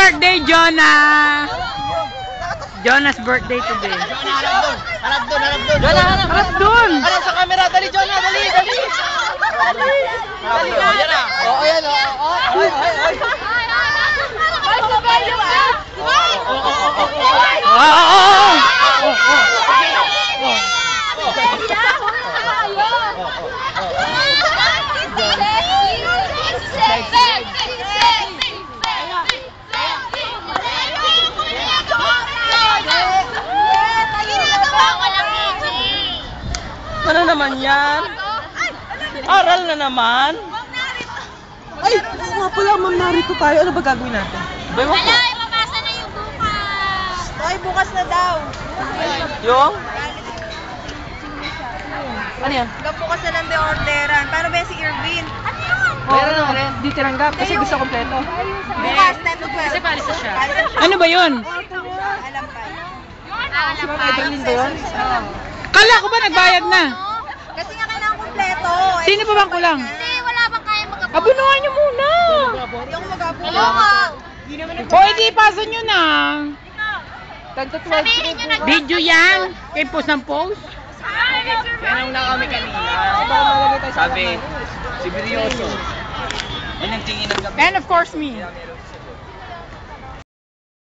birthday, Jonah! Jonah's birthday today. Harap doon. Harap doon! Harap sa camera. Dali, Jonah. Dali. Yan na. Oo, yan. Ano naman yan? Aral na naman. Ay, nga pala, ma'am, narito tayo. Ano ba gagawin natin? Wala, mabasa na yung bukas. Ay, bukas na daw. Yung? Ano yan? Hanggang bukas na lang de orderan. Paano ba si Irvin? Meron na rin. Di tinanggap kasi gusto kompleto. Bukas, 10 to 12. Kasi palisa siya. Ano ba yun? Alam pa. Si Ma'am Evelyn ba yun? Kala ko ba nagbayad na? Kasi nga kailangan kompleto. Sino pa bang kulang? Hindi, wala bang kaya mag-abuno? Abunuhan nyo muna! Hindi ako mag-abuno. O, hindi ipasa nyo na. Sabihin nyo na. Video yan. Kay post ng post. Yan ang kami kanina. Sabi, si Brioso. Yan ang tingin ng gabi. And of course me.